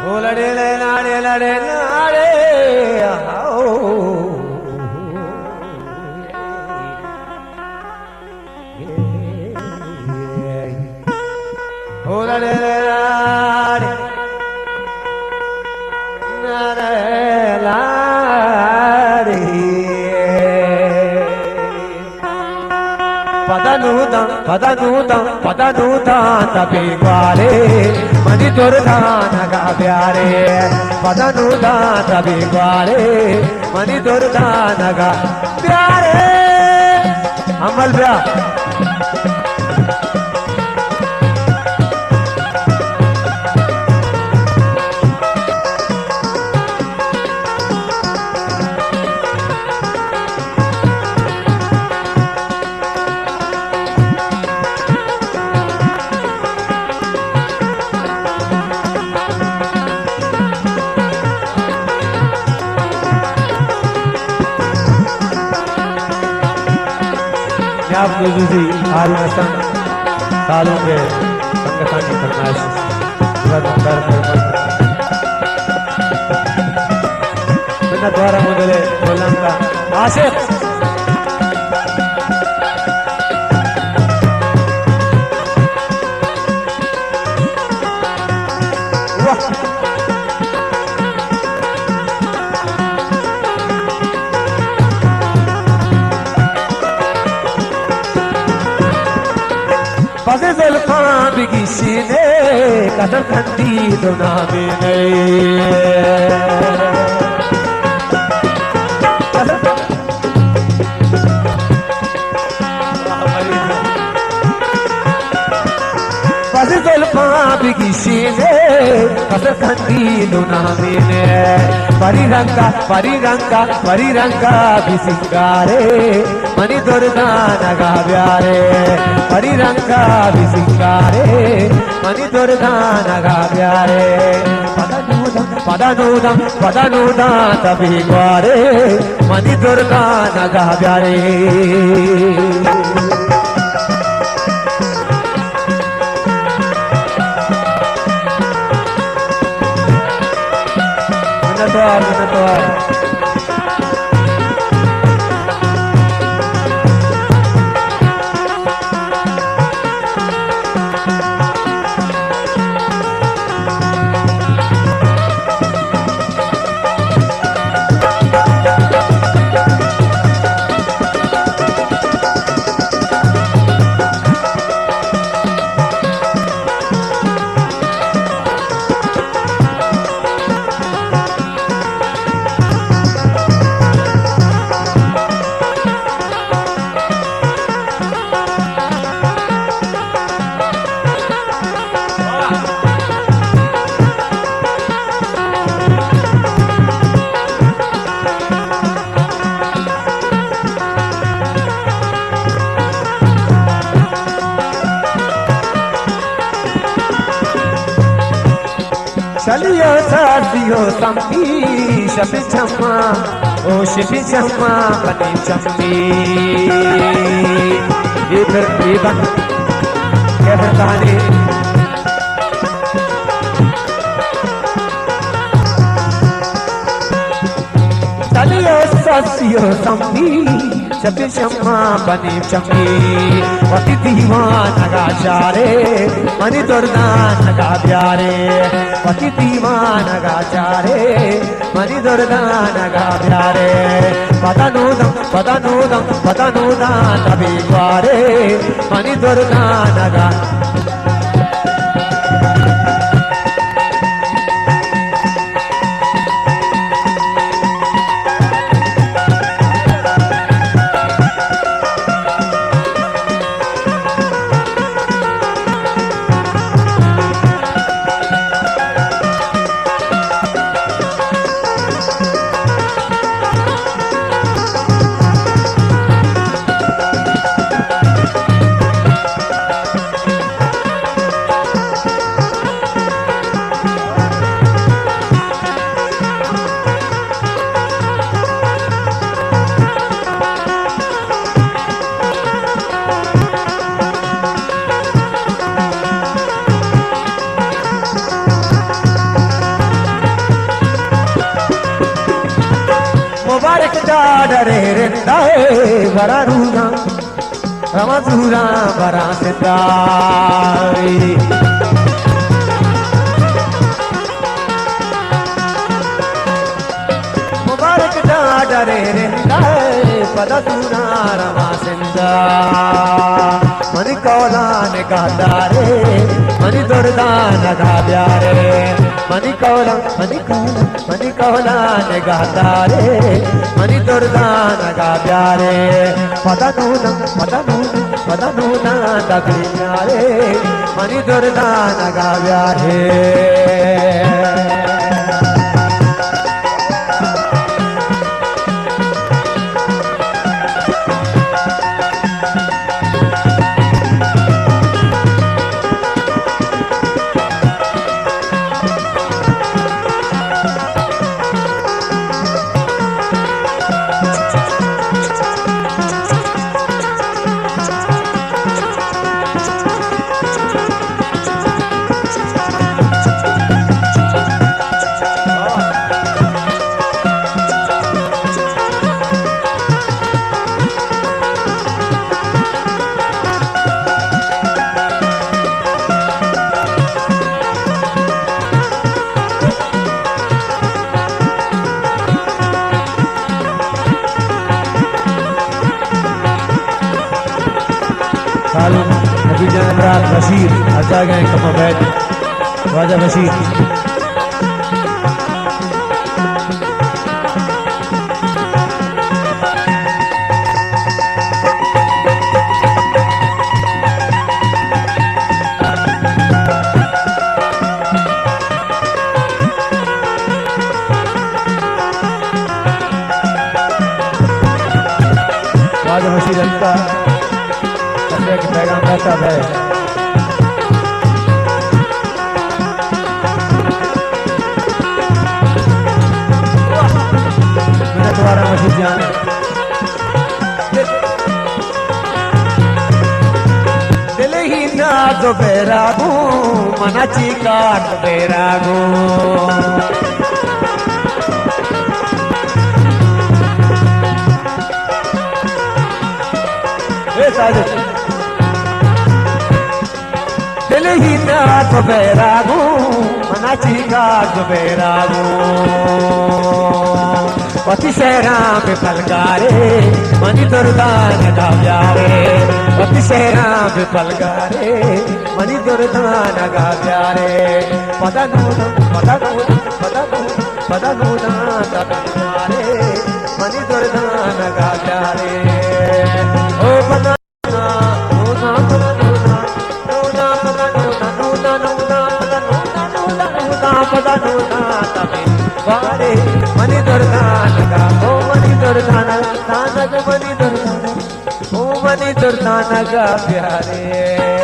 ओ लड़े लाड़े लड़े लाड़े आओ ओ लड़े लाड़े लाड़े पदनूता तभी ग्वारे मनी दुर्धानगा प्यारे पदनूता तभी ग्वारे मनी दुर्धानगा प्यारे अमल ब्या आप जी आल हसन सालों के संगठन की फरमाइश द्वारा मुझे बोलना आशिक पसे जुल्फां बिगी सीने कदम खंडी दुना में पसे जुल्फां बिगी सीने कदम खंडी दुना में परी रंगा भी सिंगारे मनी दुर्दानगा प्यारे परी रंगा भी सिंगारे मनी दुर्दानगा प्यारे पदनूदा तभी ग्वारे मनी दुर्दानगा प्यारे चलियो साथियो संपी शबी चम्मा ओ शबी चम्मा बनी चम्मी ये फिर बन कहताने चलियो साथियो संपी शबी चम्मा बनी चम्मी वती दीवानगा चारे मनी दुर्दानगा प्यारे पति दीवानगा चारे मनी दुर्दानगा प्यारे पदनूदा तभी ग्वारे मनी दुर्दानगा डरे रिंदा बड़ा रूना रमजूरा बड़ा सिताई मुबारक डरे रिंदा पदा दूरा रमा सिंदा मनी कौला ने गादारे मनी दुर्दा नगा प्यारे मनी कौला ने गादारे मनी दुर्दा नगा प्यारे पदा नूना तगड़ी प्यारे मनी दुर्दा नगा प्यारे नबी जान रात बशीर अच्छा गए कमा बैठ राजा बशीर राजा बशीर अच्छा कि पैगाम रहता है मैंने तुम्हारा मस्जिद जाने दिल ही ना तो बेरागू मनाची काट बेरागू साजिद दिल ही ना तो बेरागू मनाची काट बेरागू पति सहरा में पलकारे मनी दुर्गा नगा प्यारे पति सहरा में पलकारे मनी दुर्गा नगा प्यारे पदा नूना प्यारे मनी दुर्गा नगा प्यारे ओ पदा पदा नूना तमे वारे मनी दुर्गा नगा ओ मनी दुर्गा नगा मनी दुर्गा नगा प्यारे।